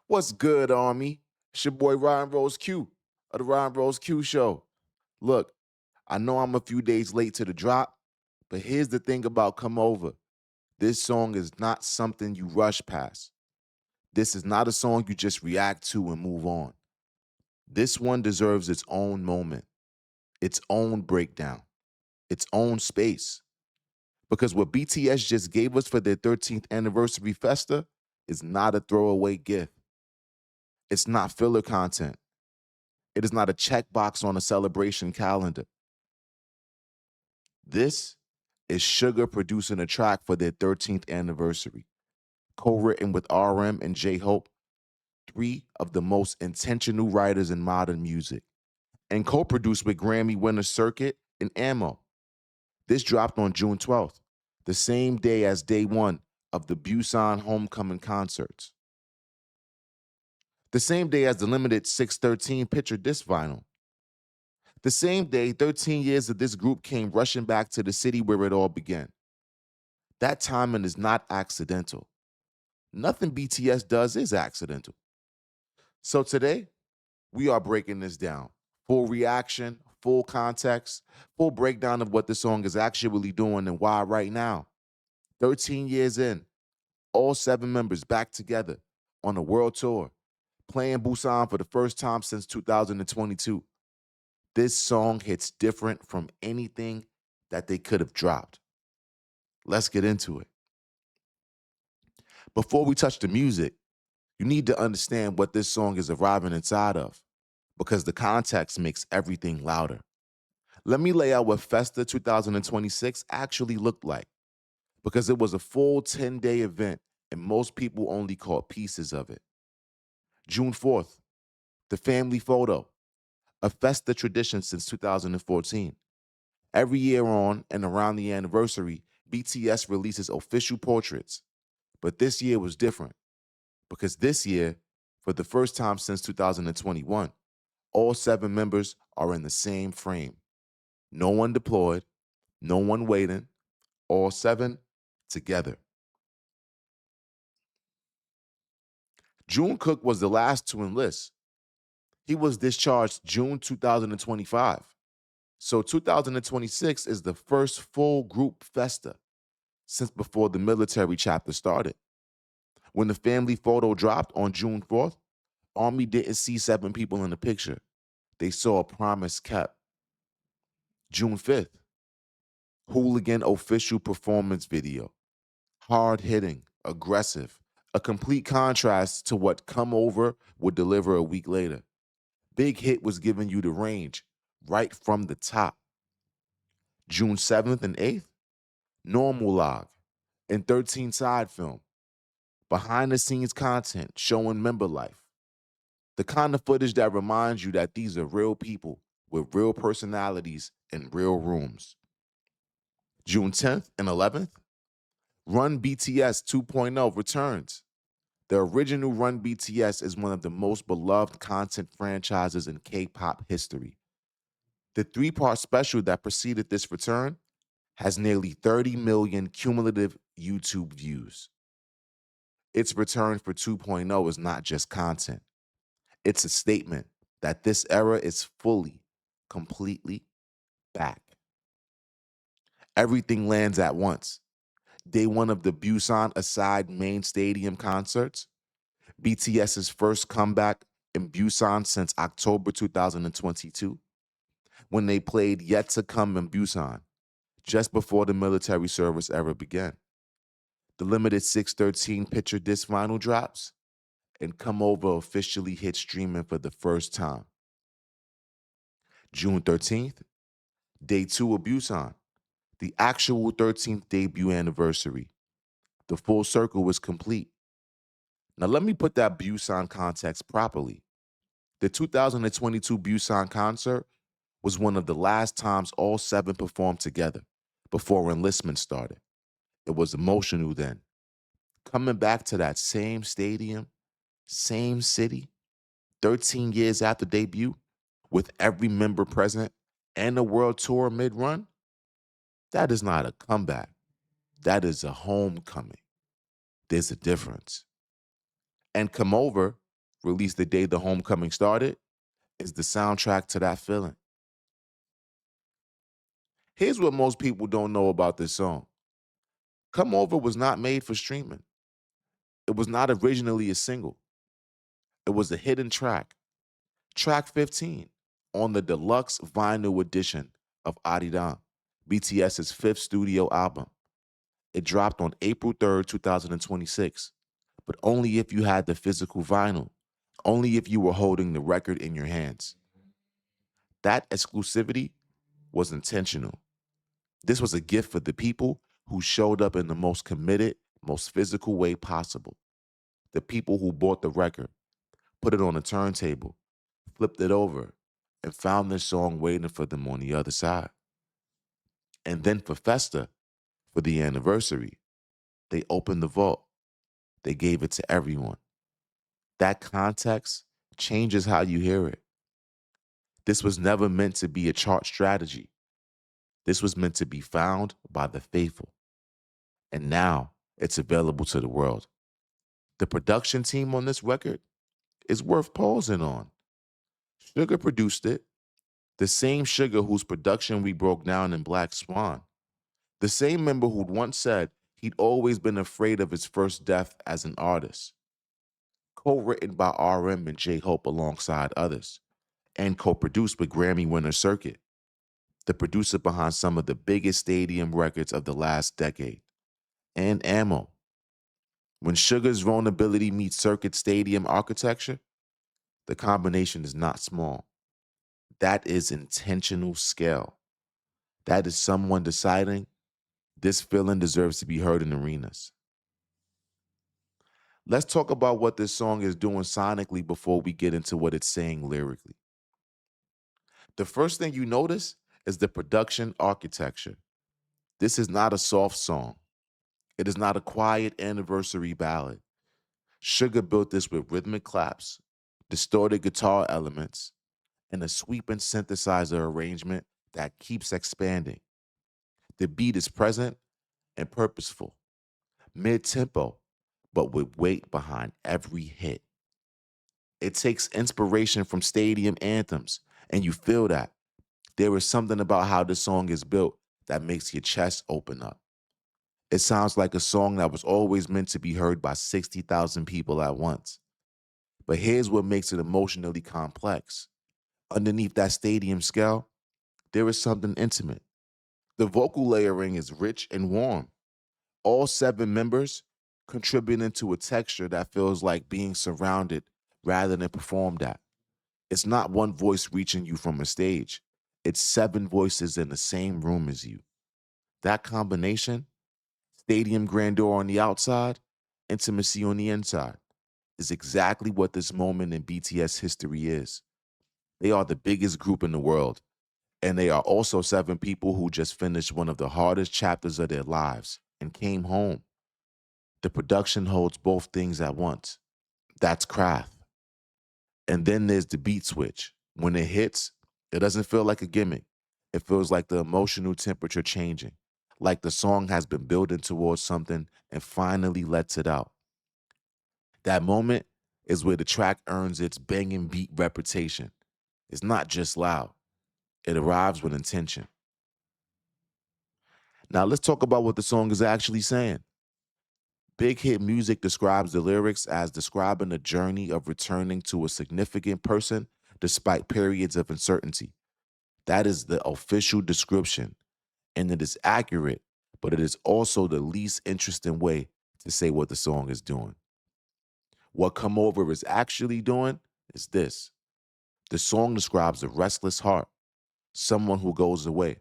What's good, Army? It's your boy RottenRoseQ of the RottenRoseQ Show. Look, I know I'm a few days late to the drop, but here's the thing about Come Over. This song is not something you rush past. This is not a song you just react to and move on. This one deserves its own moment, its own breakdown, its own space. Because what BTS just gave us for their 13th anniversary FESTA is not a throwaway gift. It's not filler content. It is not a checkbox on a celebration calendar. This is Sugar producing a track for their 13th anniversary, co-written with RM and J-Hope, three of the most intentional writers in modern music, and co-produced with Grammy winner Circuit and Ammo. This dropped on June 12th, the same day as day one of the Busan Homecoming concerts. The same day as the limited 613 picture disc vinyl. The same day, 13 years of this group came rushing back to the city where it all began. That timing is not accidental. Nothing BTS does is accidental. So today, we are breaking this down. Full reaction, full context, full breakdown of what the song is actually doing and why right now, 13 years in, all seven members back together on a world tour, playing Busan for the first time since 2022. This song hits different from anything that they could have dropped. Let's get into it. Before we touch the music, you need to understand what this song is arriving inside of, because the context makes everything louder. Let me lay out what FESTA 2026 actually looked like, because it was a full 10-day event and most people only caught pieces of it. June 4th, the family photo, a FESTA tradition since 2014. Every year on and around the anniversary, BTS releases official portraits. But this year was different because this year, for the first time since 2021, all seven members are in the same frame. No one deployed, no one waiting, all seven together. Jungkook was the last to enlist. He was discharged June 2025. So 2026 is the first full group festa since before the military chapter started. When the family photo dropped on June 4th, Army didn't see seven people in the picture. They saw a promise kept. June 5th, Hooligan official performance video. Hard hitting, aggressive, a complete contrast to what Come Over would deliver a week later. Big Hit was giving you the range right from the top. June 7th and 8th, Normal Log and 13 side film. Behind the scenes content showing member life. The kind of footage that reminds you that these are real people with real personalities in real rooms. June 10th and 11th, Run BTS 2.0 returns. The original Run BTS is one of the most beloved content franchises in K-pop history. The three-part special that preceded this return has nearly 30 million cumulative YouTube views. Its return for 2.0 is not just content. It's a statement that this era is fully, completely back. Everything lands at once. Day one of the Busan Aside main stadium concerts, BTS's first comeback in Busan since October 2022, when they played Yet to Come in Busan, just before the military service era began. The limited 613 picture disc vinyl drops, and Come Over officially hit streaming for the first time. June 13th, day two of Busan, the actual 13th debut anniversary. The full circle was complete. Now let me put that Busan context properly. The 2022 Busan concert was one of the last times all seven performed together before enlistment started. It was emotional then. Coming back to that same stadium, same city, 13 years after debut, with every member present and a world tour mid-run, that is not a comeback. That is a homecoming. There's a difference. And Come Over released the day the homecoming started, is the soundtrack to that feeling. Here's what most people don't know about this song. Come Over was not made for streaming. It was not originally a single. It was a hidden track, track 15, on the deluxe vinyl edition of Arirang, BTS's fifth studio album. It dropped on April 3rd, 2026, but only if you had the physical vinyl, only if you were holding the record in your hands. That exclusivity was intentional. This was a gift for the people who showed up in the most committed, most physical way possible. The people who bought the record, put it on a turntable, flipped it over, and found this song waiting for them on the other side. And then for FESTA, for the anniversary, they opened the vault. They gave it to everyone. That context changes how you hear it. This was never meant to be a chart strategy. This was meant to be found by the faithful. And now it's available to the world. The production team on this record is worth pausing on. Sugar produced it, the same Sugar whose production we broke down in Black Swan. The same member who'd once said he'd always been afraid of his first death as an artist. Co-written by RM and J-Hope alongside others, and co-produced with Grammy winner Circuit, the producer behind some of the biggest stadium records of the last decade, and Ammo. When Sugar's vulnerability meets Circuit stadium architecture, the combination is not small. That is intentional scale. That is someone deciding this feeling deserves to be heard in arenas. Let's talk about what this song is doing sonically before we get into what it's saying lyrically. The first thing you notice is the production architecture. This is not a soft song. It is not a quiet anniversary ballad. Sugar built this with rhythmic claps, distorted guitar elements, and a sweeping synthesizer arrangement that keeps expanding. The beat is present and purposeful, mid-tempo, but with weight behind every hit. It takes inspiration from stadium anthems, and you feel that. There is something about how this song is built that makes your chest open up. It sounds like a song that was always meant to be heard by 60,000 people at once. But here's what makes it emotionally complex. Underneath that stadium scale, there is something intimate. The vocal layering is rich and warm. All seven members contributing to a texture that feels like being surrounded rather than performed at. It's not one voice reaching you from a stage. It's seven voices in the same room as you. That combination, stadium grandeur on the outside, intimacy on the inside, is exactly what this moment in BTS history is. They are the biggest group in the world, and they are also seven people who just finished one of the hardest chapters of their lives and came home. The production holds both things at once. That's craft. And then there's the beat switch. When it hits, it doesn't feel like a gimmick. It feels like the emotional temperature changing, like the song has been building towards something and finally lets it out. That moment is where the track earns its banging beat reputation. It's not just loud, it arrives with intention. Now let's talk about what the song is actually saying. Big Hit Music describes the lyrics as describing the journey of returning to a significant person despite periods of uncertainty. That is the official description, and it is accurate, but it is also the least interesting way to say what the song is doing. What Come Over is actually doing is this. The song describes a restless heart, someone who goes away,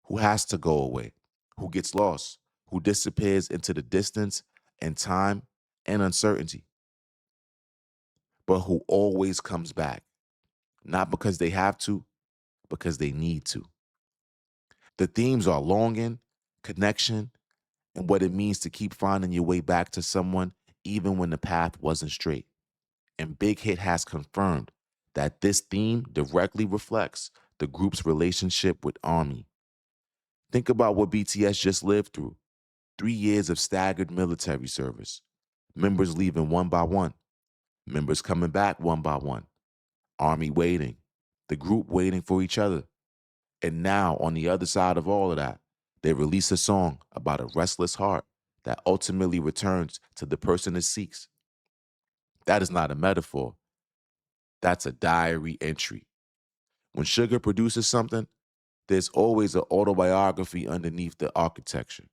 who has to go away, who gets lost, who disappears into the distance and time and uncertainty, but who always comes back, not because they have to, because they need to. The themes are longing, connection, and what it means to keep finding your way back to someone even when the path wasn't straight. And Big Hit has confirmed that this theme directly reflects the group's relationship with Army. Think about what BTS just lived through. 3 years of staggered military service, members leaving one by one, Members coming back one by one. Army waiting. The group waiting for each other. And now, on the other side of all of that, they release a song about a restless heart that ultimately returns to the person it seeks. That is not a metaphor. That's a diary entry. When Sugar produces something, there's always an autobiography underneath the architecture.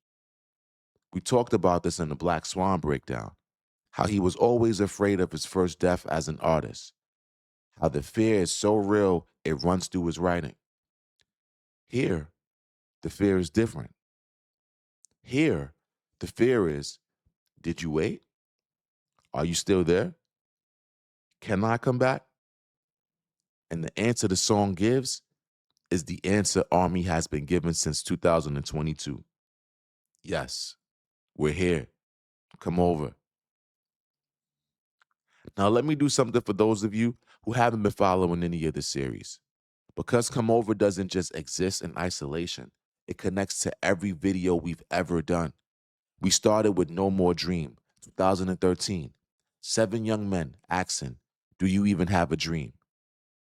We talked about this in the Black Swan breakdown, how he was always afraid of his first death as an artist, how the fear is so real it runs through his writing. Here, the fear is different. Here, the fear is, did you wait? Are you still there? Can I come back? And the answer the song gives is the answer Army has been given since 2022. Yes, we're here. Come over. Now, let me do something for those of you who haven't been following any of the series. Because Come Over doesn't just exist in isolation, it connects to every video we've ever done. We started with No More Dream, 2013. 7 young men asking, do you even have a dream?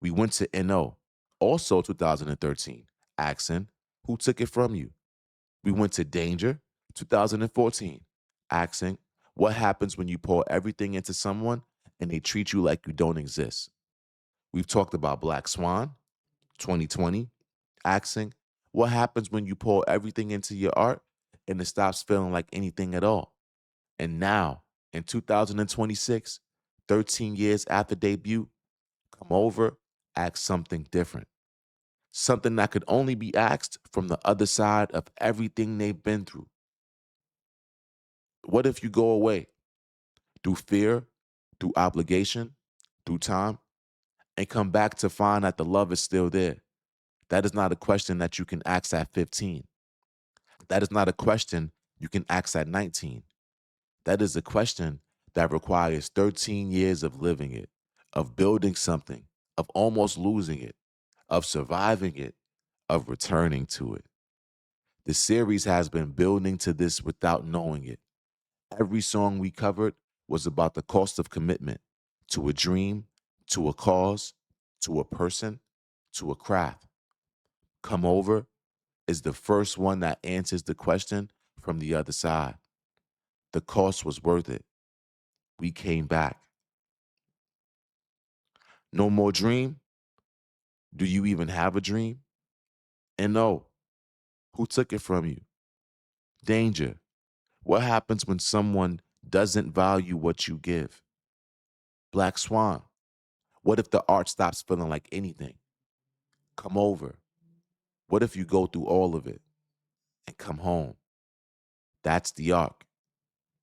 We went to NO, also 2013, asking, who took it from you? We went to Danger, 2014, asking, what happens when you pour everything into someone and they treat you like you don't exist? We've talked about Black Swan, 2020, asking, what happens when you pour everything into your art and it stops feeling like anything at all? And now, in 2026, 13 years after debut, Come Over, ask something different. Something that could only be asked from the other side of everything they've been through. What if you go away through fear, through obligation, through time, and come back to find that the love is still there? That is not a question that you can ask at 15. That is not a question you can ask at 19. That is a question that requires 13 years of living it, of building something, of almost losing it, of surviving it, of returning to it. The series has been building to this without knowing it. Every song we covered was about the cost of commitment to a dream, to a cause, to a person, to a craft. Come Over is the first one that answers the question from the other side. The cost was worth it. We came back. No More Dream? Do you even have a dream? And no, who took it from you? Danger. What happens when someone doesn't value what you give? Black Swan. What if the art stops feeling like anything? Come Over. What if you go through all of it and come home? That's the arc.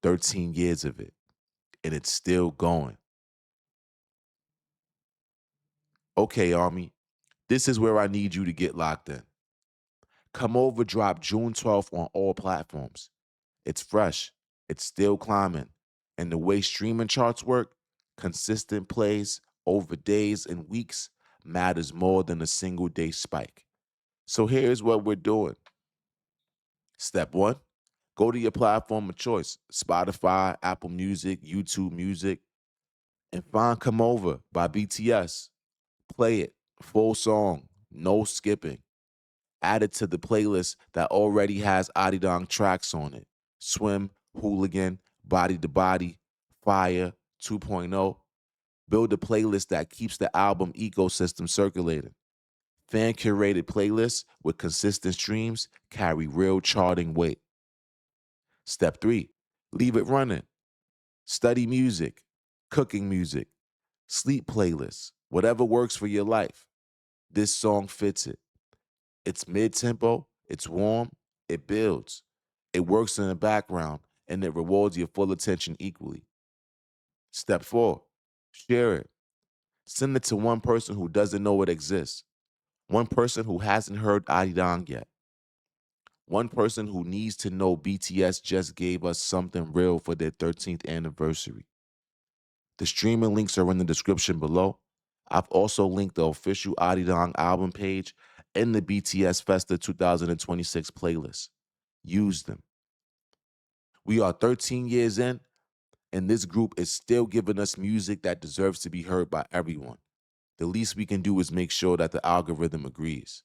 13 years of it, and it's still going. Okay, Army, this is where I need you to get locked in. Come Over dropped June 12th on all platforms. It's fresh, it's still climbing, and the way streaming charts work, consistent plays over days and weeks matters more than a single day spike. So here's what we're doing. Step 1, go to your platform of choice, Spotify, Apple Music, YouTube Music, and find Come Over by BTS. Play it, full song, no skipping. Add it to the playlist that already has Arirang tracks on it. Swim, Hooligan, Body to Body, Fire, 2.0. Build a playlist that keeps the album ecosystem circulating. Fan curated playlists with consistent streams carry real charting weight. Step 3, leave it running. Study music, cooking music, sleep playlists, whatever works for your life. This song fits it. It's mid-tempo, it's warm, it builds. It works in the background, and it rewards your full attention equally. Step 4, share it. Send it to one person who doesn't know it exists. One person who hasn't heard Arirang yet. One person who needs to know BTS just gave us something real for their 13th anniversary. The streaming links are in the description below. I've also linked the official Arirang album page and the BTS FESTA 2026 playlist. Use them. We are 13 years in, And this group is still giving us music that deserves to be heard by everyone. The least we can do is make sure that the algorithm agrees.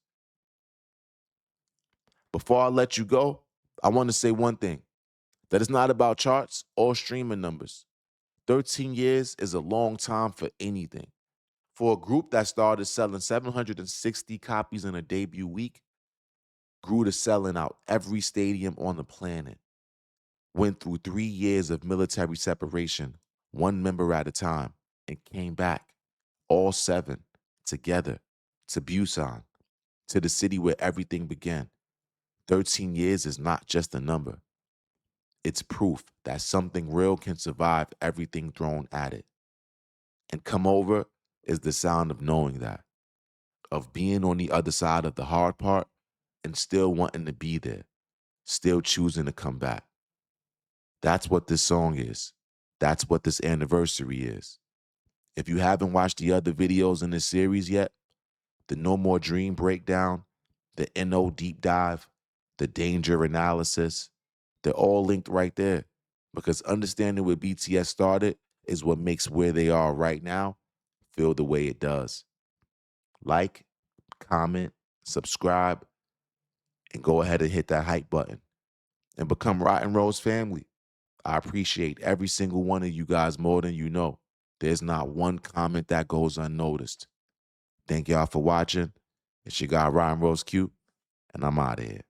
Before I let you go, I want to say one thing, that it's not about charts or streaming numbers. 13 years is a long time for anything. For a group that started selling 760 copies in a debut week, grew to selling out every stadium on the planet, went through 3 years of military separation, one member at a time, and came back, all seven, together, to Busan, to the city where everything began. 13 years is not just a number. It's proof that something real can survive everything thrown at it. And come over is the sound of knowing that, of being on the other side of the hard part and still wanting to be there, still choosing to come back. That's what this song is. That's what this anniversary is. If you haven't watched the other videos in this series yet, the No More Dream breakdown, the NO deep dive, the danger analysis, they're all linked right there, because understanding where BTS started is what makes where they are right now feel the way it does. Like, comment, subscribe, and go ahead and hit that hype button and become Rotten Rose family. I appreciate every single one of you guys more than you know. There's not one comment that goes unnoticed. Thank y'all for watching. It's your guy, RottenRoseQ, and I'm out of here.